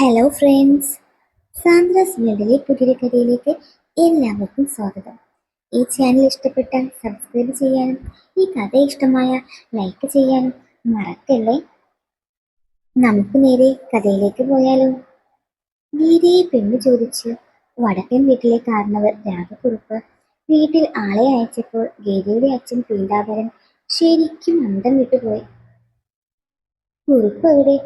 Hello friends, Sandra's വേൾഡിലെ പുതിയൊരു കഥയിലേക്ക് എല്ലാവർക്കും സ്വാഗതം. ഈ ചാനൽ ഇഷ്ടപ്പെട്ടാൽ സബ്സ്ക്രൈബ് ചെയ്യാനും ഈ കഥ ഇഷ്ടമായ ലൈക്ക് ചെയ്യാനും മറക്കല്ലേ. നമുക്ക് നേരെ കഥയിലേക്ക് പോയാലോ. ഗീതയെ പെണ്ണു ചോദിച്ച് വടക്കൻ വീട്ടിലെ കാരണവർ രാഘക്കുറുപ്പ് വീട്ടിൽ ആളെ അയച്ചപ്പോൾ ഗീതയുടെ അച്ഛൻ പീതാംബരൻ ശരിക്കും അന്തം വിട്ടുപോയി. കുറുപ്പ് എവിടെ,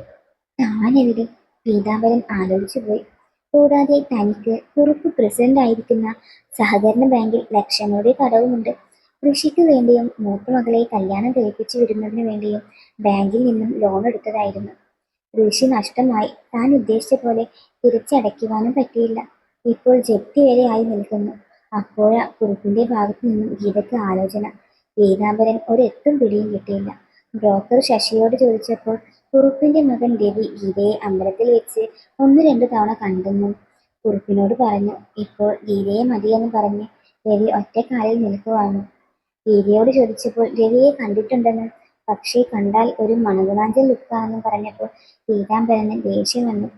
താനെവിടെ? പീതാംബരൻ ആലോചിച്ചു പോയി. കൂടാതെ തനിക്ക് കുറുപ്പ് പ്രസിഡന്റ് ആയിരിക്കുന്ന സഹകരണ ബാങ്കിൽ ലക്ഷങ്ങളുടെ കടവുമുണ്ട്. കൃഷിക്ക് വേണ്ടിയും മൂത്ത മകളെ കല്യാണം കഴിപ്പിച്ചു വിടുന്നതിന് വേണ്ടിയും ബാങ്കിൽ നിന്നും ലോൺ എടുത്തതായിരുന്നു. കൃഷി നഷ്ടമായി താൻ ഉദ്ദേശിച്ച പോലെ തിരിച്ചടയ്ക്കുവാനും പറ്റിയില്ല. ഇപ്പോൾ ജപ്തി വരെ ആയി നിൽക്കുന്നു. അപ്പോഴാ കുറുപ്പിന്റെ ഭാഗത്തു നിന്നും ഗീതയ്ക്ക് ആലോചന. പീതാംബരൻ ഒരെത്തും പിടിയും കിട്ടിയില്ല. ബ്രോക്കർ ശശിയോട് ചോദിച്ചപ്പോൾ കുറുപ്പിന്റെ മകൻ രവി ഗീതയെ അമ്പലത്തിൽ വെച്ച് ഒന്ന് രണ്ടു തവണ കണ്ടെന്നും കുറുപ്പിനോട് പറഞ്ഞു. ഇപ്പോൾ ഗീതയെ മതിയെന്ന് പറഞ്ഞ് രവി ഒറ്റക്കാലിൽ നിൽക്കുവാണ്. ഗീതയോട് ചോദിച്ചപ്പോൾ രവിയെ കണ്ടിട്ടുണ്ടെന്നും പക്ഷേ കണ്ടാൽ ഒരു മണകുണാഞ്ചൽ ലുക്കാണെന്നും പറഞ്ഞപ്പോൾ പീതാംബരന് ദേഷ്യം വന്നു.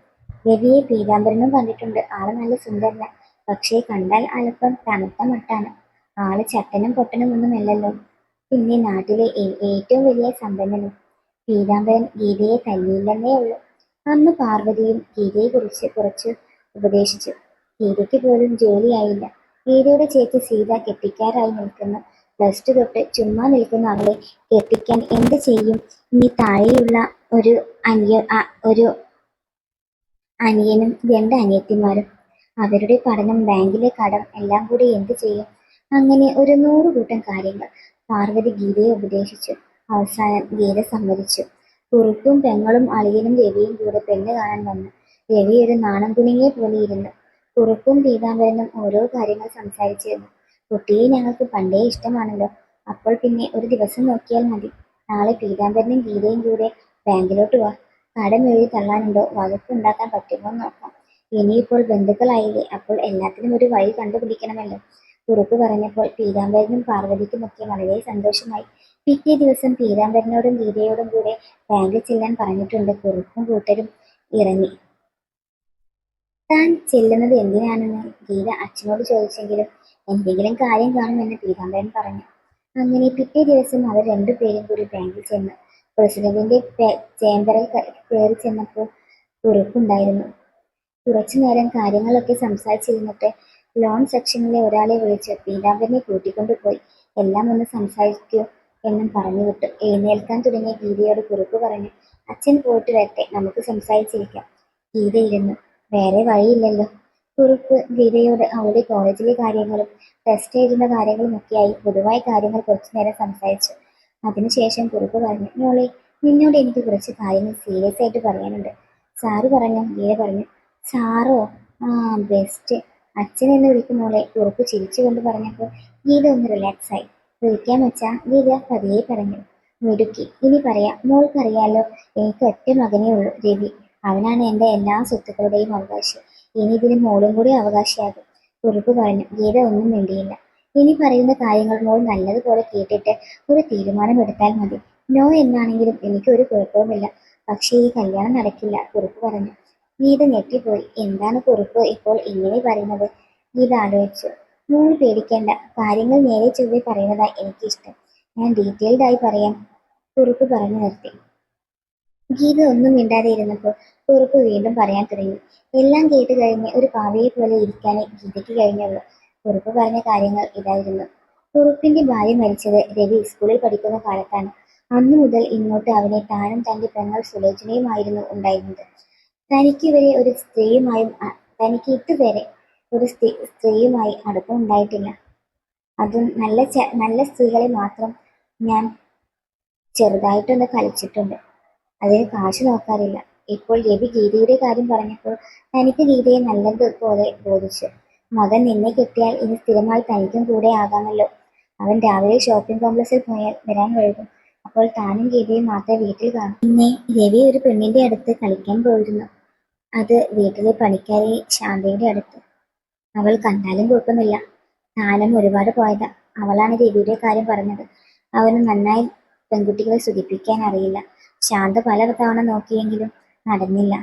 രവിയെ പീതാംബരനും കണ്ടിട്ടുണ്ട്. ആള് നല്ല സുന്ദരന, പക്ഷേ കണ്ടാൽ അല്പം തണുത്ത മട്ടാണ്. ആള് ചട്ടനും പൊട്ടനും ഒന്നുമല്ലല്ലോ. പിന്നെ നാട്ടിലെ ഏറ്റവും വലിയ സമ്പന്നനും. പീതാംബരൻ ഗീതയെ തല്ലിയില്ലെന്നേ ഉള്ളൂ. അന്ന് പാർവതിയും ഗീതയെക്കുറിച്ച് കുറച്ച് ഉപദേശിച്ചു. ഗീതയ്ക്ക് പോലും ജോലിയായില്ല. ഗീതയുടെ ചേച്ചി സീത കെട്ടിക്കാറായി നിൽക്കുന്നു. പ്ലസ് ടു തൊട്ട് ചുമ്മാ നിൽക്കുന്ന അവളെ കെട്ടിക്കാൻ എന്ത് ചെയ്യും? ഇനി താഴെയുള്ള ഒരു ഒരു അനിയനും രണ്ട് അനിയത്തിമാരും. അവരുടെ പഠനം, ബാങ്കിലെ കടം എല്ലാം കൂടി എന്ത് ചെയ്യും? അങ്ങനെ ഒരു 100 കൂട്ടം കാര്യങ്ങൾ പാർവതി ഗീതയെ ഉപദേശിച്ചു. അവസാനം ഗീത സമ്മതിച്ചു. കുറുപ്പും പെങ്ങളും അളിയനും രവിയും കൂടെ പെണ്ണ് കാണാൻ വന്നു. രവി ഒരു നാണം കുണുങ്ങിയെ പോലെ ഇരുന്നു. കുറുപ്പും പീതാംബരനും ഓരോ കാര്യങ്ങൾ സംസാരിച്ചിരുന്നു. കുട്ടിയെ ഞങ്ങൾക്ക് പണ്ടേ ഇഷ്ടമാണല്ലോ. അപ്പോൾ പിന്നെ ഒരു ദിവസം നോക്കിയാൽ മതി. നാളെ പീതാംബരനും ഗീതയും കൂടെ ബാങ്കിലോട്ട് വാ. കടം എഴുതി തള്ളാനുണ്ടോ, വകുപ്പുണ്ടാക്കാൻ പറ്റുമോ നോക്കാം. ഇനിയിപ്പോൾ ബന്ധുക്കളായില്ലേ, അപ്പോൾ എല്ലാത്തിനും ഒരു വഴി കണ്ടുപിടിക്കണമല്ലോ. കുറുപ്പ് പറഞ്ഞപ്പോൾ പീതാംബരനും പാർവതിക്കുമൊക്കെ വളരെ സന്തോഷമായി. പിറ്റേ ദിവസം പീതാംബരനോടും ഗീതയോടും കൂടെ ബാങ്കിൽ ചെല്ലാൻ പറഞ്ഞിട്ടുണ്ട്. കുറുപ്പും കൂട്ടരും ഇറങ്ങി. താൻ ചെല്ലുന്നത് എന്തിനാണെന്ന് ഗീത അച്ഛനോട് ചോദിച്ചെങ്കിലും എന്തെങ്കിലും കാര്യം കാണുമെന്ന് പീതാംബരൻ പറഞ്ഞു. അങ്ങനെ പിറ്റേ ദിവസം അവർ രണ്ടുപേരും കൂടി ബാങ്കിൽ ചെന്നു. പ്രസിഡന്റിന്റെ ചേംബറിൽ കയറി ചെന്നപ്പോൾ കുറുപ്പുണ്ടായിരുന്നു. കുറച്ചു നേരം കാര്യങ്ങളൊക്കെ സംസാരിച്ചിരുന്നിട്ട് ലോൺ സെക്ഷനിലെ ഒരാളെ വിളിച്ച് പീതാംബരനെ കൂട്ടിക്കൊണ്ടുപോയി. എല്ലാം ഒന്ന് സംസാരിക്കൂ എന്നും പറഞ്ഞു വിട്ടു. എഴുന്നേൽക്കാൻ തുടങ്ങിയ ഗീതയോട് കുറുപ്പ് പറഞ്ഞു, അച്ഛൻ പോയിട്ട് വരട്ടെ, നമുക്ക് സംസാരിച്ചിരിക്കാം. ഗീത ഇരുന്നു. വേറെ വഴിയില്ലല്ലോ. കുറുപ്പ് ഗീതയോട് അവളുടെ കോളേജിലെ കാര്യങ്ങളും ടെസ്റ്റ് എഴുതുന്ന കാര്യങ്ങളുമൊക്കെയായി പൊതുവായ കാര്യങ്ങൾ കുറച്ചു നേരം സംസാരിച്ചു. അതിനുശേഷം കുറുപ്പ് പറഞ്ഞു, മോളെ, നിന്നോട് എനിക്ക് കുറച്ച് കാര്യങ്ങൾ സീരിയസ് ആയിട്ട് പറയാനുണ്ട്. സാറ് പറഞ്ഞു. ഗീത പറഞ്ഞു. സാറോ? ആ, ബെസ്റ്റ്. അച്ഛൻ എന്ന് വിളിക്കും മോളെ, കുറുപ്പ് ചിരിച്ചുകൊണ്ട് പറഞ്ഞപ്പോൾ ഗീത ഒന്ന് റിലാക്സ് ആയി. വിളിക്കാൻ വെച്ചാ? ഗീത പതിയെ പറഞ്ഞു. മിടുക്കി. ഇനി പറയാം. മോൾക്കറിയാലോ, എനിക്ക് ഒറ്റ മകനേ ഉള്ളൂ, രവി. അവനാണ് എൻ്റെ എല്ലാ സ്വത്തുക്കളുടെയും അവകാശി. ഇനി ഇതിന് മോളും കൂടി അവകാശിയാകും. കുറുപ്പ് പറഞ്ഞു. ഗീത ഒന്നും മിണ്ടിയില്ല. ഇനി പറയുന്ന കാര്യങ്ങൾ മോൾ നല്ലതുപോലെ കേട്ടിട്ട് ഒരു തീരുമാനമെടുത്താൽ മതി. നോ എന്നാണെങ്കിലും എനിക്ക് ഒരു കുഴപ്പവുമില്ല. പക്ഷേ ഈ കല്യാണം നടക്കില്ല, കുറുപ്പ് പറഞ്ഞു. ഗീത ഞെട്ടിപ്പോയി. എന്താണ് കുറുപ്പ് ഇപ്പോൾ ഇങ്ങനെ പറയുന്നത്? ഗീത ആലോചിച്ചു. മോൾ പേടിക്കേണ്ട, കാര്യങ്ങൾ നേരെ ചൊവ്വേ പറയുന്നതാ എനിക്കിഷ്ടം. ഞാൻ ഡീറ്റെയിൽഡ് ആയി പറയാം, കുറുപ്പ് പറഞ്ഞു നിർത്തി. ഗീത ഒന്നും മിണ്ടാതെ ഇരുന്നപ്പോൾ കുറുപ്പ് വീണ്ടും പറയാൻ തുടങ്ങി. എല്ലാം കേട്ട് കഴിഞ്ഞ് ഒരു പാവയെ പോലെ ഇരിക്കാനേ ഗീതയ്ക്ക് കഴിഞ്ഞുള്ളൂ. കുറുപ്പ് പറഞ്ഞ കാര്യങ്ങൾ ഇതായിരുന്നു. കുറുപ്പിന്റെ ഭാര്യ മരിച്ചത് രവി സ്കൂളിൽ പഠിക്കുന്ന കാലത്താണ്. അന്നു മുതൽ ഇങ്ങോട്ട് അവനെ താനും തന്റെ പെങ്ങൾ സുലോചനയുമായിരുന്നു ഉണ്ടായിരുന്നത്. തനിക്ക് ഇതുവരെ ഒരു സ്ത്രീയുമായി അടുപ്പം ഉണ്ടായിട്ടില്ല. അതും നല്ല സ്ത്രീകളെ മാത്രം. ഞാൻ ചെറുതായിട്ടൊന്ന് കളിച്ചിട്ടുണ്ട്. അതിന് കാശ് നോക്കാറില്ല. ഇപ്പോൾ രവി ഗീതയുടെ കാര്യം പറഞ്ഞപ്പോൾ തനിക്ക് ഗീതയെ നല്ലതുപോലെ ബോധിച്ചു. മകൻ നിന്നെ കെട്ടിയാൽ ഇനി സ്ഥിരമായി തനിക്കും കൂടെ ആകാമല്ലോ. അവൻ രാവിലെ ഷോപ്പിംഗ് കോംപ്ലക്സിൽ പോയാൽ വരാൻ വൈകും. അപ്പോൾ താനും ഗീതയും മാത്രമേ വീട്ടിൽ കാണും. പിന്നെ രവി ഒരു പെണ്ണിന്റെ അടുത്ത് കളിക്കാൻ പോയിരുന്നു. അത് വീട്ടിലെ പണിക്കാരി ശാന്തയുടെ അടുത്ത്. അവൾ കണ്ടാലും കുഴപ്പമില്ല. താനും ഒരുപാട് പോയതാ. അവളാണ് രവിയുടെ കാര്യം പറഞ്ഞത്. അവന് നന്നായി പെൺകുട്ടികളെ സുഖിപ്പിക്കാൻ അറിയില്ല. ശാന്ത പല തവണ നോക്കിയെങ്കിലും നടന്നില്ല.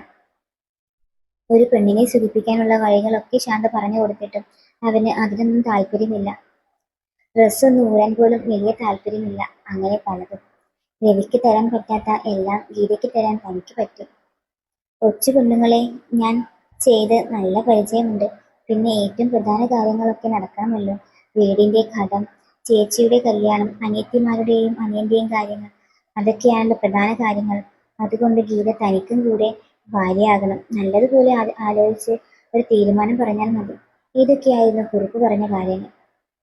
ഒരു പെണ്ണിനെ സുഖിപ്പിക്കാനുള്ള വഴികളൊക്കെ ശാന്ത പറഞ്ഞു കൊടുത്തിട്ടും അവന് അതിനൊന്നും താല്പര്യമില്ല. ഡ്രസ്സൊന്നും ഊരാൻ പോലും വലിയ താല്പര്യമില്ല. അങ്ങനെ പലതും. രവിക്ക് തരാൻ പറ്റാത്ത എല്ലാം ഗീതയ്ക്ക് തരാൻ തനിക്ക് പറ്റും. കൊച്ചു പെണ്ണുങ്ങളെ ഞാൻ ചെയ്ത് നല്ല പരിചയമുണ്ട്. പിന്നെ ഏറ്റവും പ്രധാന കാര്യങ്ങളൊക്കെ നടക്കണമല്ലോ. വീടിന്റെ കടം, ചേച്ചിയുടെ കല്യാണം, അനിയത്തിമാരുടെയും അനിയന്റെയും കാര്യങ്ങൾ, അതൊക്കെയാണല്ലോ പ്രധാന കാര്യങ്ങൾ. അതുകൊണ്ട് ഗീത തനിക്കും കൂടെ ഭാര്യയാകണം. നല്ലതുപോലെ ആലോചിച്ച് ഒരു തീരുമാനം പറഞ്ഞാൽ മതി. ഇതൊക്കെയായിരുന്നു കുറുപ്പ് പറഞ്ഞ കാര്യങ്ങൾ.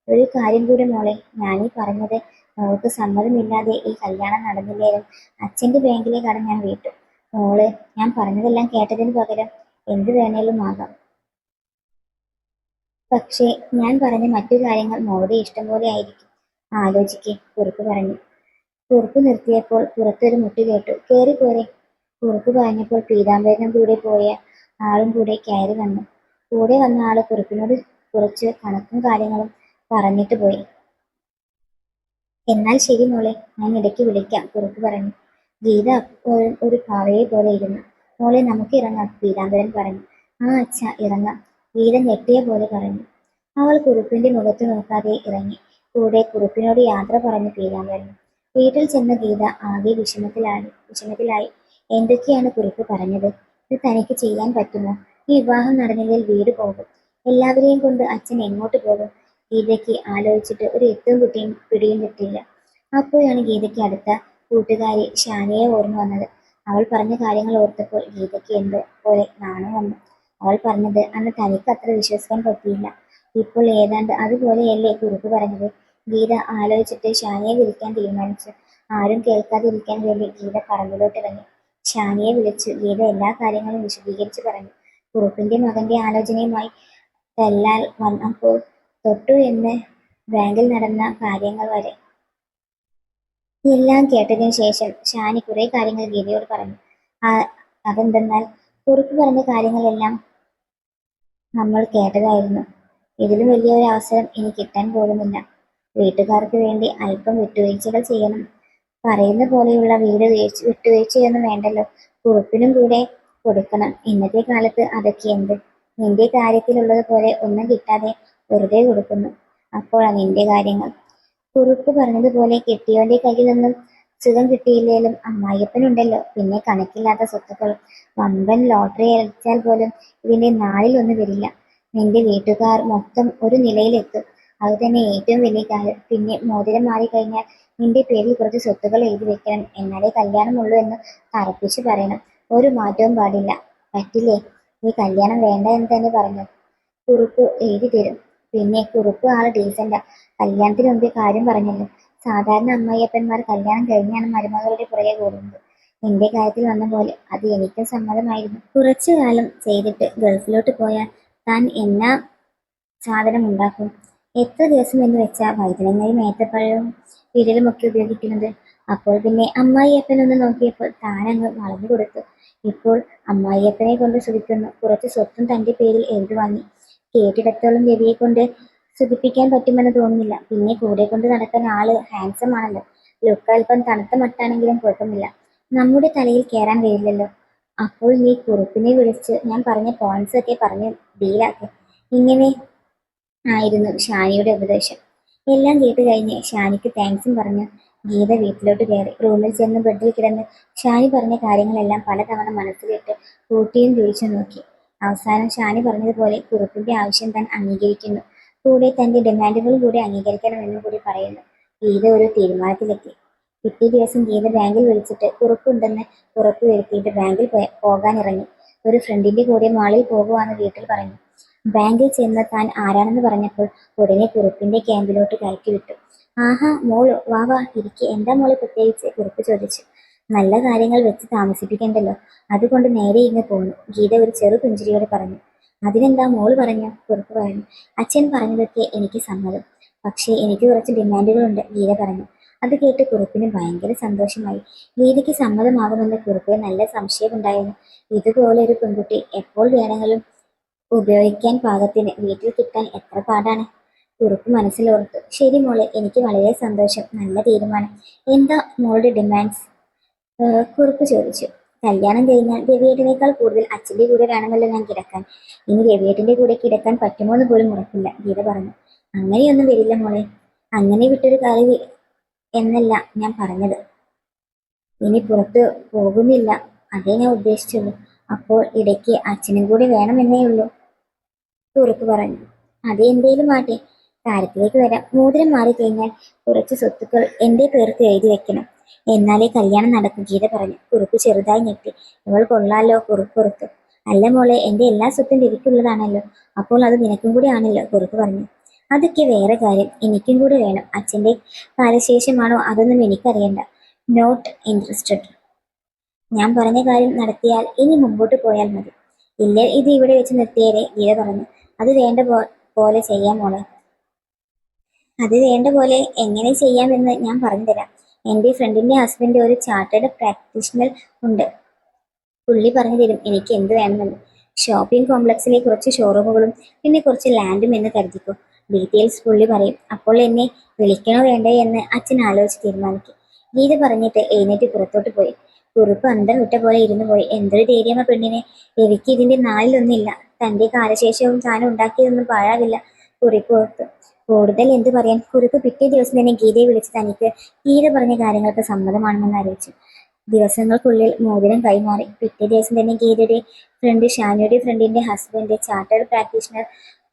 ഒരു കാര്യം കൂടി മോളെ, ഞാനീ പറഞ്ഞത് മോൾക്ക് സമ്മതമില്ലാതെ ഈ കല്യാണം നടന്നില്ലേലും അച്ഛന്റെ ബാങ്കിലെ കടം ഞാൻ വീട്ടും. മോള് ഞാൻ പറഞ്ഞതെല്ലാം കേട്ടതിന് പകരം എന്ത് വേണേലും ആകാം. പക്ഷേ ഞാൻ പറഞ്ഞ മറ്റു കാര്യങ്ങൾ മോളുടെ ഇഷ്ടം പോലെ ആയിരിക്കും. ആലോചിക്ക്, കുറുപ്പ് പറഞ്ഞു. കുറുപ്പ് നിർത്തിയപ്പോൾ പുറത്തൊരു മുട്ട് കേട്ടു. കേറി പോരെ. കുറുപ്പ് പറഞ്ഞപ്പോൾ പീതാംബരനും കൂടെ പോയ ആളും കൂടെ കയറി വന്നു. കൂടെ വന്ന ആള് കുറുപ്പിനോട് കുറച്ച് കണക്കും കാര്യങ്ങളും പറഞ്ഞിട്ട് പോയി. എന്നാൽ ശരി മോളെ, ഞാൻ ഇടയ്ക്ക് വിളിക്കാം, കുറുപ്പ് പറഞ്ഞു. ഗീത അപ്പോഴും ഒരു പാവയെ പോലെ ഇരുന്നു. മോളെ നമുക്ക് ഇറങ്ങാം, പീതാംബരൻ പറഞ്ഞു. ആ അച്ഛാ, ഇറങ്ങാം, ഗീത ഞെട്ടിയ പോലെ പറഞ്ഞു. അവൾ കുറുപ്പിന്റെ മുഖത്ത് നോക്കാതെ ഇറങ്ങി. കൂടെ കുറുപ്പിനോട് യാത്ര പറഞ്ഞു പീതാംബരൻ. വീട്ടിൽ ചെന്ന ഗീത ആകെ വിഷമത്തിലായി. എന്തൊക്കെയാണ് കുറുപ്പ് പറഞ്ഞത്? ഇത് തനിക്ക് ചെയ്യാൻ പറ്റുമോ? ഈ വിവാഹം നടന്നില്ലെങ്കിൽ വീട് പോകും. എല്ലാവരെയും കൊണ്ട് അച്ഛൻ എങ്ങോട്ട് പോകും? ഗീതയ്ക്ക് ആലോചിച്ചിട്ട് ഒരു എത്തും കുട്ടിയും പിടിയും കിട്ടിയില്ല. അപ്പോഴാണ് ഗീതയ്ക്ക് അടുത്ത കൂട്ടുകാരി ഷാനിയെ ഓർമ്മ വന്നത്. അവൾ പറഞ്ഞ കാര്യങ്ങൾ ഓർത്തപ്പോൾ ഗീതയ്ക്ക് എന്തോ പോലെ നാണം വന്നു. അവൾ പറഞ്ഞത് അന്ന് തനിക്ക് അത്ര വിശ്വസിക്കാൻ പറ്റിയില്ല. ഇപ്പോൾ ഏതാണ്ട് അതുപോലെയല്ലേ കുറുപ്പ് പറഞ്ഞത്? ഗീത ആലോചിച്ചിട്ട് ഷാനിയെ വിളിക്കാൻ തീരുമാനിച്ചു. ആരും കേൾക്കാതിരിക്കാൻ വേണ്ടി ഗീത പറമ്പിലോട്ടിറങ്ങി. ഷാനിയെ വിളിച്ചു. ഗീത എല്ലാ കാര്യങ്ങളും വിശദീകരിച്ചു പറഞ്ഞു. കുറുപ്പിന്റെ മകന്റെ ആലോചനയുമായി ദല്ലാൽ വന്നപ്പോൾ തൊട്ടു എന്ന് ബാങ്കിൽ നടന്ന കാര്യങ്ങൾ വരെ. എല്ലാം കേട്ടതിനു ശേഷം ഷാനി കുറെ കാര്യങ്ങൾ ഗീതയോട് പറഞ്ഞു. അതെന്തെന്നാൽ കുറുപ്പ് പറഞ്ഞ കാര്യങ്ങളെല്ലാം നമ്മൾ കേട്ടതായിരുന്നു. ഇതിലും വലിയ ഒരു അവസരം ഇനി കിട്ടാൻ പോകുന്നില്ല. വീട്ടുകാർക്ക് വേണ്ടി അല്പം വിട്ടുവീഴ്ചകൾ ചെയ്യണം. പറയുന്ന പോലെയുള്ള വീട് വിട്ടുവീഴ്ചയൊന്നും വേണ്ടല്ലോ. കുറുപ്പിനും കൂടെ കൊടുക്കണം. ഇന്നത്തെ കാലത്ത് അതൊക്കെ എന്ത്? നിന്റെ കാര്യത്തിലുള്ളത് പോലെ ഒന്നും കിട്ടാതെ വെറുതെ കൊടുക്കുന്നു. അപ്പോഴാ നിന്റെ കാര്യങ്ങൾ. കുറുപ്പ് പറഞ്ഞതുപോലെ കെട്ടിയോന്റെ കയ്യിൽ നിന്നും സുഖം കിട്ടിയില്ലേലും അമ്മായിയപ്പനുണ്ടല്ലോ. പിന്നെ കണക്കില്ലാത്ത സ്വത്തുക്കളും. വമ്പൻ ലോട്ടറി അടിച്ചാൽ പോലും ഇതിന്റെ നാലിലൊന്നും വരില്ല. നിന്റെ വീട്ടുകാർ മൊത്തം ഒരു നിലയിലെത്തും. അത് തന്നെ ഏറ്റവും വലിയ കാര്യം. പിന്നെ മോതിരം മാറിക്കഴിഞ്ഞാൽ നിന്റെ പേരിൽ കുറച്ച് സ്വത്തുക്കൾ എഴുതി വെക്കണം. എന്നാലേ കല്യാണമുള്ളൂ എന്ന് തറപ്പിച്ച് പറയണം. ഒരു മാറ്റവും പാടില്ല. പറ്റില്ലേ? നീ കല്യാണം വേണ്ട എന്ന് തന്നെ പറഞ്ഞു. കുറുപ്പ് എഴുതി തരും. പിന്നെ കുറുപ്പ് ആള് ഡീസന്റാ. കല്യാണത്തിന് മുമ്പേ കാര്യം പറഞ്ഞല്ലോ. സാധാരണ അമ്മായിയപ്പന്മാർ കല്യാണം കഴിഞ്ഞാണ് മരുമകളുടെ പുറകെ കൂടുന്നത്. നിന്റെ കാര്യത്തിൽ വന്ന പോലെ അത് എനിക്കും സമ്മതമായിരുന്നു. കുറച്ചു കാലം ചെയ്തിട്ട് ഗൾഫിലോട്ട് പോയാൽ താൻ എന്നാ സാധനം ഉണ്ടാക്കും? എത്ര ദിവസം എന്ന് വെച്ചാ വൈദ്യനങ്ങയും ഏത്തപ്പഴവും വിരലുമൊക്കെ ഉപയോഗിക്കുന്നത്? അപ്പോൾ പിന്നെ അമ്മായിയപ്പനൊന്ന് നോക്കിയപ്പോൾ താനങ്ങ് വളഞ്ഞു കൊടുത്തു. ഇപ്പോൾ അമ്മായിയപ്പനെ കൊണ്ട് സുഖിക്കുന്നു. കുറച്ച് സ്വത്തും തന്റെ പേരിൽ എഴുതി വാങ്ങി. കേട്ടിടത്തോളം രവിയെ കൊണ്ട് സുഖിപ്പിക്കാൻ പറ്റുമെന്ന് തോന്നുന്നില്ല. പിന്നെ കൂടെ കൊണ്ട് നടക്കാൻ ആള് ഹാൻസം ആണല്ലോ. ലുക്ക് അല്പം തണുത്ത മട്ടാണെങ്കിലും കുഴപ്പമില്ല. നമ്മുടെ തലയിൽ കയറാൻ വരില്ലല്ലോ. അപ്പോൾ നീ കുറുപ്പിനെ വിളിച്ച് ഞാൻ പറഞ്ഞ പോയിന്റ്സ് ഒക്കെ പറഞ്ഞ് ഡീലാക്ക്. ഇങ്ങനെ ആയിരുന്നു ഷാനിയുടെ ഉപദേശം. എല്ലാം കേട്ട് കഴിഞ്ഞ് ഷാനിക്ക് താങ്ക്സും പറഞ്ഞ് ഗീത വീട്ടിലോട്ട് കയറി. റൂമിൽ ചെന്ന് ബെഡിൽ കിടന്ന് ഷാനി പറഞ്ഞ കാര്യങ്ങളെല്ലാം പലതവണ മനസ്സിലിട്ട് കൂട്ടിയും ചോദിച്ചു നോക്കി. അവസാനം ഷാനി പറഞ്ഞതുപോലെ കുറുപ്പിന്റെ ആവശ്യം താൻ അംഗീകരിക്കുന്നു. കൂടെ തന്റെ ഡിമാൻഡുകളും കൂടി അംഗീകരിക്കണമെന്നും കൂടി പറയുന്നു. ഗീത ഒരു തീരുമാനത്തിലെത്തി. പിറ്റേ ദിവസം ഗീത ബാങ്കിൽ വിളിച്ചിട്ട് കുറുപ്പുണ്ടെന്ന് ഉറപ്പ് വരുത്തിയിട്ട് ബാങ്കിൽ പോകാനിറങ്ങി. ഒരു ഫ്രണ്ടിന്റെ കൂടെ മാളിൽ പോകുവാന്ന് വീട്ടിൽ പറഞ്ഞു. ബാങ്കിൽ ചെന്ന് താൻ ആരാണെന്ന് പറഞ്ഞപ്പോൾ ഉടനെ കുറുപ്പിന്റെ ക്യാമ്പിലോട്ട് കയറ്റി വിട്ടു. ആഹാ മോള്, വാ വാ ഇരിക്കെ. എന്താ മോള് പ്രത്യേകിച്ച്? കുറുപ്പ് ചോദിച്ചു. നല്ല കാര്യങ്ങൾ വെച്ച് താമസിപ്പിക്കണ്ടല്ലോ, അതുകൊണ്ട് നേരെ ഇങ്ങ് പോന്നു, ഗീത ഒരു ചെറു പുഞ്ചിരിയോടെ പറഞ്ഞു. അതിനെന്താ മോള് പറഞ്ഞു? കുറുപ്പ് പറഞ്ഞു. അച്ഛൻ പറഞ്ഞതൊക്കെ എനിക്ക് സമ്മതം. പക്ഷേ എനിക്ക് കുറച്ച് ഡിമാൻഡുകളുണ്ട്, ഗീത പറഞ്ഞു. അത് കേട്ട് കുറുപ്പിന് ഭയങ്കര സന്തോഷമായി. ഗീതയ്ക്ക് സമ്മതമാകുമെന്ന് കുറുപ്പിന് നല്ല സംശയമുണ്ടായിരുന്നു. ഇതുപോലെ ഒരു പെൺകുട്ടി എപ്പോൾ വേണമെങ്കിലും ഉപയോഗിക്കാൻ പാകത്തിന് വീട്ടിൽ കിട്ടാൻ എത്ര പാടാണ്. കുറുപ്പ് മനസ്സിലോർത്തു. ശരി മോളെ, എനിക്ക് വളരെ സന്തോഷം. നല്ല തീരുമാനം. എന്താ മോളുടെ ഡിമാൻഡ്സ്? കുറുപ്പ് ചോദിച്ചു. കല്യാണം കഴിഞ്ഞാൽ രവിയേട്ടനേക്കാൾ കൂടുതൽ അച്ഛന്റെ കൂടെ വേണമല്ലോ ഞാൻ കിടക്കാൻ. ഇനി രവിയേട്ടന്റെ കൂടെ കിടക്കാൻ പറ്റുമോ എന്ന് പോലും ഉറപ്പില്ല, ഗീത പറഞ്ഞു. അങ്ങനെയൊന്നും വരില്ല മോളെ. അങ്ങനെ വിട്ടൊരു കാര്യം എന്നല്ല ഞാൻ പറഞ്ഞത്. ഇനി പുറത്ത് പോകുന്നില്ല, അതേ ഞാൻ ഉദ്ദേശിച്ചുള്ളൂ. അപ്പോൾ ഇടയ്ക്ക് അച്ഛനും കൂടി വേണമെന്നേ ഉള്ളൂ, കുറുപ്പ് പറഞ്ഞു. അത് എന്തേലും ആട്ടെ, കാര്യത്തിലേക്ക് വരാം. മോതിരം മാറിക്കഴിഞ്ഞാൽ കുറച്ച് സ്വത്തുക്കൾ എന്റെ പേർക്ക് എഴുതി വെക്കണം, എന്നാലേ കല്യാണം നടക്കും, ഗീത പറഞ്ഞു. കുറുപ്പ് ചെറുതായി ഞെട്ടി. ഇവൾ കൊള്ളാലോ, കുറുപ്പ്. അല്ല മോളെ, എന്റെ എല്ലാ സ്വത്തും രവിക്കുള്ളതാണല്ലോ, അപ്പോൾ അത് നിനക്കും കൂടി ആണല്ലോ, കുറുപ്പ് പറഞ്ഞു. അതൊക്കെ വേറെ കാര്യം, എനിക്കും കൂടി വേണം. അച്ഛന്റെ കാലശേഷമാണോ അതൊന്നും എനിക്കറിയണ്ട. Not interested. ഞാൻ പറഞ്ഞ കാര്യം നടത്തിയാൽ ഇനി മുമ്പോട്ട് പോയാൽ മതി. ഇല്ല, ഇത് ഇവിടെ വെച്ച് നിർത്തിയേരെ, ഗീത പറഞ്ഞു. അത് വേണ്ട പോലെ ചെയ്യാം മോളെ. അത് വേണ്ട പോലെ എങ്ങനെ ചെയ്യാമെന്ന് ഞാൻ പറഞ്ഞു തരാം. എന്റെ ഫ്രണ്ടിന്റെ ഹസ്ബൻഡ് ഒരു ചാർട്ടേഡ് പ്രാക്ടീഷണർ ഉണ്ട്. പുള്ളി പറഞ്ഞു തരും എനിക്ക് എന്ത് വേണമെന്ന്. ഷോപ്പിംഗ് കോംപ്ലക്സിലെ കുറച്ച് ഷോറൂമുകളും പിന്നെ കുറച്ച് ലാൻഡും എന്ന് കരുതിക്കോ. ഡീറ്റെയിൽസ് പുള്ളി പറയും. അപ്പോൾ എന്നെ വിളിക്കണോ വേണ്ടേ എന്ന് അച്ഛൻ ആലോചിച്ച് തീരുമാനിക്കും. ഗീത പറഞ്ഞിട്ട് എഴുന്നേറ്റ് പുറത്തോട്ട് പോയി. കുറുപ്പ് അന്തം വിട്ട പോലെ ഇരുന്നു പോയി. എന്തൊരു ധൈര്യമ പെണ്ണിനെ. രവിക്ക് ഇതിന്റെ നാലിലൊന്നില്ല. തന്റെ കാലശേഷവും താൻ ഉണ്ടാക്കിയതൊന്നും പാഴാവില്ല, കുറിപ്പ് ഓർത്തു. കൂടുതൽ എന്ത് പറയാൻ. കുറിപ്പ് പിറ്റേ ദിവസം തന്നെ ഗീതയെ വിളിച്ച് തനിക്ക് ഗീത പറഞ്ഞ കാര്യങ്ങൾക്ക് സമ്മതമാണെന്ന് അറിയിച്ചു. ദിവസങ്ങൾക്കുള്ളിൽ മോതിരം കൈമാറി. പിറ്റേ ദിവസം തന്നെ ഗീതയുടെ ഫ്രണ്ട് ഷാനിയുടെ ഫ്രണ്ടിന്റെ ഹസ്ബൻഡ് ചാർട്ടേഡ് പ്രാക്ടീഷണർ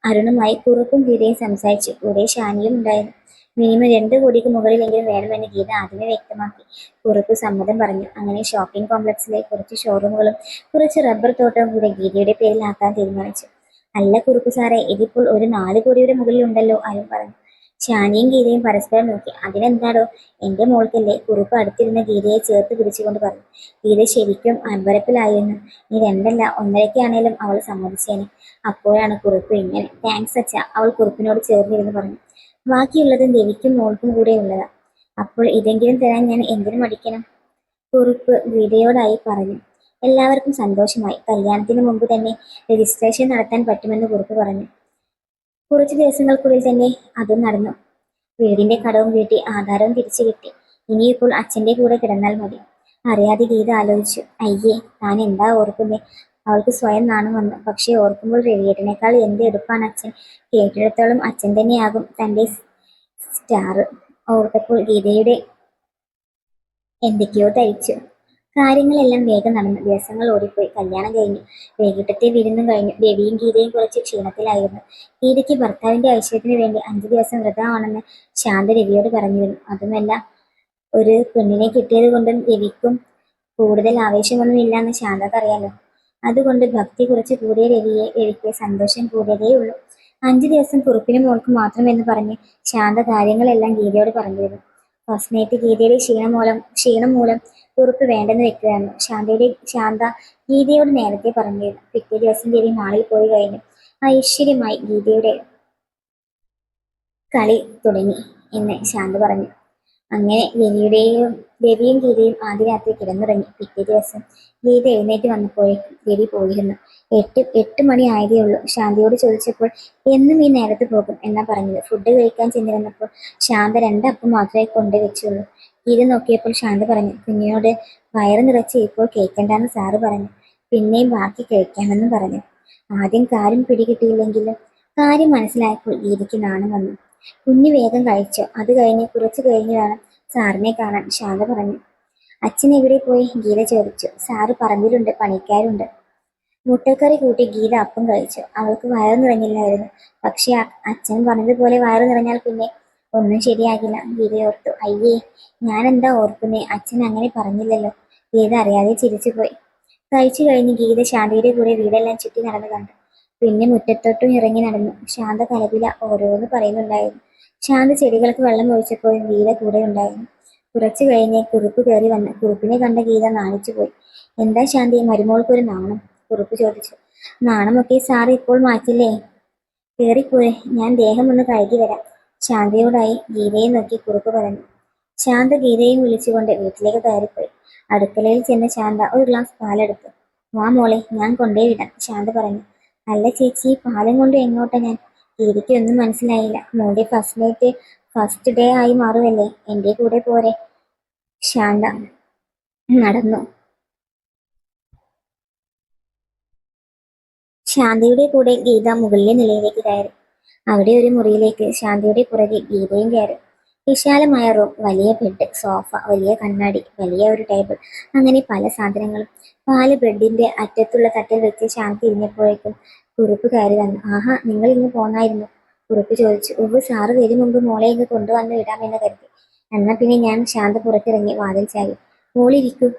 അരുണുമായി കുറുപ്പും ഗീതയും സംസാരിച്ചു. കൂടെ ഷാനിയും ഉണ്ടായിരുന്നു. മിനിമം 2 കോടിക്ക് മുകളിലെങ്കിലും വേണമെന്ന് ഗീത ആദ്യമേ വ്യക്തമാക്കി. കുറുപ്പ് സമ്മതം പറഞ്ഞു. അങ്ങനെ ഷോപ്പിംഗ് കോംപ്ലക്സിലെ കുറച്ച് ഷോറൂമുകളും കുറച്ച് റബ്ബർ തോട്ടവും കൂടെ ഗീതയുടെ പേരിലാക്കാൻ തീരുമാനിച്ചു. അല്ല കുറുപ്പ് സാറേ, ഇതിപ്പോൾ ഒരു 4 കോടിയുടെ മുകളിൽ ഉണ്ടല്ലോ, അരുൺ പറഞ്ഞു. ഷാനിയും ഗീതയും പരസ്പരം നോക്കി. അതിനെന്താടോ, എന്റെ മോൾക്കല്ലേ, കുറുപ്പ് അടുത്തിരുന്ന ഗീതയെ ചേർത്ത് പിടിച്ചുകൊണ്ട് പറഞ്ഞു. ഗീത ശരിക്കും അമ്പരപ്പിലായിരുന്നു. നീ 2 അല്ല 1.5 അവൾ സമ്മതിച്ചേനെ. അപ്പോഴാണ് കുറുപ്പ് ഇങ്ങനെ. താങ്ക്സ് അച്ഛ, അവൾ കുറുപ്പിനോട് ചേർന്നിരുന്ന് പറഞ്ഞു. ബാക്കിയുള്ളതും രവിക്കും മോൾക്കും കൂടെ ഉള്ളതാ. അപ്പോൾ ഇതെങ്കിലും തരാൻ ഞാൻ എന്തിനു മടിക്കണം, കുറുപ്പ് ഗീതയോടായി പറഞ്ഞു. എല്ലാവർക്കും സന്തോഷമായി. കല്യാണത്തിന് മുമ്പ് തന്നെ രജിസ്ട്രേഷൻ നടത്താൻ പറ്റുമെന്ന് കുറുപ്പ് പറഞ്ഞു. കുറച്ചു ദിവസങ്ങൾക്കുള്ളിൽ തന്നെ അതും നടന്നു. വീടിന്റെ കടവും വീട്ടി, ആധാരവും തിരിച്ചു കിട്ടി. ഇനിയിപ്പോൾ അച്ഛന്റെ കൂടെ കിടന്നാൽ മതി. അറിയാതെ ഗീത ആലോചിച്ചു. അയ്യേ, താൻ എന്താ ഓർക്കുന്നേ. അവൾക്ക് സ്വയം നാണം വന്നു. പക്ഷെ ഓർക്കുമ്പോൾ രവിയേട്ടനേക്കാൾ എന്ത് എടുപ്പാണ് അച്ഛൻ. കേട്ടിടത്തോളം അച്ഛൻ തന്നെയാകും തന്റെ സ്റ്റാർ. ഓർത്തപ്പോൾ ഗീതയുടെ എന്തൊക്കെയോ തയ്ച്ചു. കാര്യങ്ങളെല്ലാം വേഗം നടന്നു. ദിവസങ്ങൾ ഓടിപ്പോയി. കല്യാണം കഴിഞ്ഞു. വൈകിട്ടത്തെ വിരുന്നും കഴിഞ്ഞു. രവിയും ഗീതയും കുറച്ച് ക്ഷീണത്തിലായിരുന്നു. ഗീതയ്ക്ക് ഭർത്താവിന്റെ ഐശ്വര്യത്തിന് വേണ്ടി 5 ദിവസം വ്രതമാണെന്ന് ശാന്ത രവിയോട് പറഞ്ഞിരുന്നു. അതുമല്ല, ഒരു പെണ്ണിനെ കിട്ടിയത് കൊണ്ടും രവിക്കും കൂടുതൽ ആവേശമൊന്നും ഇല്ലാന്ന് ശാന്തക്ക് അറിയാലോ. അതുകൊണ്ട് ഭക്തി കുറച്ച് കൂടിയ രവിക്ക് സന്തോഷം കൂടിയതേ ഉള്ളൂ. 5 ദിവസം കുറുപ്പിനും മോൾക്കും മാത്രമെന്ന് പറഞ്ഞ് ശാന്ത കാര്യങ്ങളെല്ലാം ഗീതയോട് പറഞ്ഞിരുന്നു. ഫസ്റ്റ് നൈറ്റ് ഗീതയുടെ ക്ഷീണം മൂലം കുറുപ്പ് വേണ്ടെന്ന് വെക്കുകയായിരുന്നു. ശാന്ത ഗീതയോട് നേരത്തെ പറഞ്ഞിരുന്നു. പിറ്റേ ദിവസം രവി മാളിൽ പോയി കഴിഞ്ഞു. ഐശ്വര്യമായി ഗീതയുടെ കളി തുടങ്ങി എന്ന് ശാന്ത പറഞ്ഞു. അങ്ങനെ രവിയും ഗീതയും ആദ്യ രാത്രി കിടന്നുറങ്ങി. പിറ്റേ ദിവസം ഗീത എഴുന്നേറ്റ് വന്നപ്പോഴേക്കും രവി പോയിരുന്നു. 8 മണി ആയതേ ഉള്ളൂ. ശാന്തയോട് ചോദിച്ചപ്പോൾ എന്നും ഈ നേരത്ത് പോകും എന്നാ പറഞ്ഞത്. ഫുഡ് കഴിക്കാൻ ചെന്നിരുന്നപ്പോൾ ശാന്ത 2 അപ്പം മാത്രമേ കൊണ്ടുവച്ചുള്ളൂ. ഗീത നോക്കിയപ്പോൾ ശാന്ത പറഞ്ഞു, കുഞ്ഞിനോട് വയറ് നിറച്ച് ഇപ്പോൾ കേൾക്കണ്ടെന്ന് സാറ് പറഞ്ഞു. പിന്നെയും ബാക്കി കഴിക്കാമെന്നും പറഞ്ഞു. ആദ്യം കാര്യം പിടികിട്ടിയില്ലെങ്കിലും കാര്യം മനസ്സിലായപ്പോൾ ഗീതയ്ക്ക് നാണം വന്നു. കുഞ്ഞ് വേഗം കഴിച്ചോ, അത് കഴിഞ്ഞ് കുറച്ച് കഴിഞ്ഞ് വേണം സാറിനെ കാണാൻ, ശാന്ത പറഞ്ഞു. അച്ഛൻ എവിടെ പോയി, ഗീത ചോദിച്ചു. സാറ് പറമ്പിലുണ്ട്, പണിക്കാരുണ്ട്. മുട്ടക്കറി കൂട്ടി ഗീത അപ്പം കഴിച്ചു. അവൾക്ക് വയറ് നിറഞ്ഞില്ലായിരുന്നു. പക്ഷെ അച്ഛൻ പറഞ്ഞതുപോലെ വയറ് നിറഞ്ഞാൽ പിന്നെ ഒന്നും ശരിയാകില്ല, ഗീത ഓർത്തു. അയ്യേ, ഞാൻ എന്താ ഓർക്കുന്നേ, അച്ഛൻ അങ്ങനെ പറഞ്ഞില്ലല്ലോ. ഗീത അറിയാതെ ചിരിച്ചുപോയി. കഴിച്ചു കഴിഞ്ഞ് ഗീത ശാന്തയുടെ കൂടെ വീടെല്ലാം ചുറ്റി നടന്നു കണ്ടു. പിന്നെ മുറ്റത്തോട്ടും ഇറങ്ങി നടന്നു. ശാന്ത കലപില ഓരോന്ന് പറയുന്നുണ്ടായിരുന്നു. ശാന്ത ചെടികൾക്ക് വെള്ളം ഒഴിച്ചപ്പോഴും ഗീത കൂടെ ഉണ്ടായിരുന്നു. കുറച്ചു കഴിഞ്ഞ് കുറുപ്പ് കയറി വന്നു. കുറുപ്പിനെ കണ്ട ഗീത നാണിച്ചു പോയി. എന്താ ശാന്തി, മരുമോൾക്കൊരു നാണം, കുറുപ്പ് ചോദിച്ചു. നാണമൊക്കെ സാറ് ഇപ്പോൾ മാറ്റില്ലേ, കയറിപ്പോരെ, ഞാൻ ദേഹം ഒന്ന് കഴുകി വരാം, ശാന്തയോടായി ഗീതയെ നോക്കി കുറുപ്പ് പറഞ്ഞു. ശാന്ത ഗീതയെയും വിളിച്ചുകൊണ്ട് വീട്ടിലേക്ക് കയറിപ്പോയി. അടുക്കളയിൽ ചെന്ന് ശാന്ത ഒരു ഗ്ലാസ് പാലെടുത്തു. വാ മോളെ, ഞാൻ കൊണ്ടേ വിടാം, ശാന്ത പറഞ്ഞു. അല്ല ചേച്ചി, പാലും കൊണ്ട് എങ്ങോട്ടാ ഞാൻ, ഗീതയ്ക്ക് ഒന്നും മനസ്സിലായില്ല. മോന്റെ ഫസ്റ്റ് നൈറ്റ് ഫസ്റ്റ് ഡേ ആയി മാറുമല്ലേ, എന്റെ കൂടെ പോരെ. ശാന്ത നടന്നു. ശാന്തയുടെ കൂടെ ഗീത മുകളിലെ നിലയിലേക്ക് കയറി. അവിടെ ഒരു മുറിയിലേക്ക് ശാന്തയുടെ പുറകെ ഗീതയും കയറി. വിശാലമായ റൂം, വലിയ ബെഡ്, സോഫ, വലിയ കണ്ണാടി, വലിയ ഒരു ടേബിൾ, അങ്ങനെ പല സാധനങ്ങളും. പാല് ബ്രെഡിന്റെ അറ്റത്തുള്ള തട്ടിൽ വെച്ച് ശാന്തി ഇരുന്നപ്പോഴേക്കും കുറുപ്പ് കയറി വന്നു. ആഹാ, നിങ്ങൾ ഇന്ന് പോന്നായിരുന്നു? കുറുപ്പ് ചോദിച്ചു. ഉവ്, സാറ് വരും മുമ്പ് മോളെ ഇങ്ങ് കൊണ്ടുവന്ന് വിടാമെന്ന് കരുതി. എന്നാ പിന്നെ ഞാൻ. ശാന്ത പുറത്തിറങ്ങി വാതിൽ ചാരി. മോളിരിക്കൂ.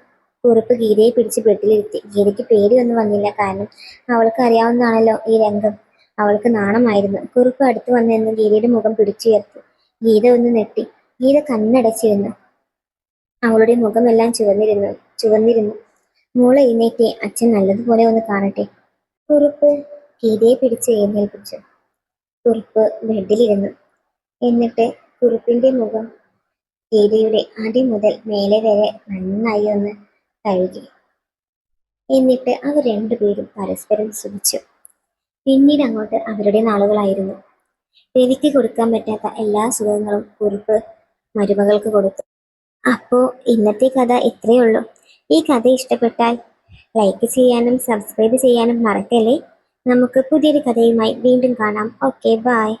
കുറുപ്പ് ഗീതയെ പിടിച്ച് ബെഡിലിരുത്തി. ഗീതയ്ക്ക് പേടിയൊന്നും വന്നില്ല, കാരണം അവൾക്ക് അറിയാവുന്നതാണല്ലോ ഈ രംഗം. അവൾക്ക് നാണമായിരുന്നു. കുറുപ്പ് അടുത്ത് വന്നെന്ന് ഗീതയുടെ മുഖം പിടിച്ചുയർത്തി. ഗീത ഒന്ന് നെട്ടി. ഗീത കണ്ണടച്ചിരുന്നു. അവളുടെ മുഖമെല്ലാം ചുവന്നിരുന്നു. മോളെ എഴുന്നേറ്റേ, അച്ഛൻ നല്ലതുപോലെ ഒന്ന് കാണട്ടെ. കുറുപ്പ് ഗീതയെ പിടിച്ച് എഴുന്നേൽപ്പിച്ചു. കുറുപ്പ് ബെഡിലിരുന്നു. എന്നിട്ട് കുറുപ്പിന്റെ മുഖം ഗീതയുടെ അടി മുതൽ മേലെ വരെ നന്നായി ഒന്ന് കഴുകി. എന്നിട്ട് അവർ രണ്ടുപേരും പരസ്പരം സുഖിച്ചു. പിന്നീട് അങ്ങോട്ട് അവരുടെ നാളുകളായിരുന്നു. രവിക്ക് കൊടുക്കാൻ പറ്റാത്ത എല്ലാ സുഖങ്ങളും കുറുപ്പ് മരുമകൾക്ക് കൊടുത്തു. അപ്പോ ഇന്നത്തെ കഥ ഇത്രയേ ഉള്ളൂ. ഈ കഥ ഇഷ്ടപ്പെട്ടാൽ ലൈക്ക് ചെയ്യാനും സബ്സ്ക്രൈബ് ചെയ്യാനും മറക്കല്ലേ. നമുക്ക് പുതിയൊരു കഥയുമായി വീണ്ടും കാണാം. Okay, by.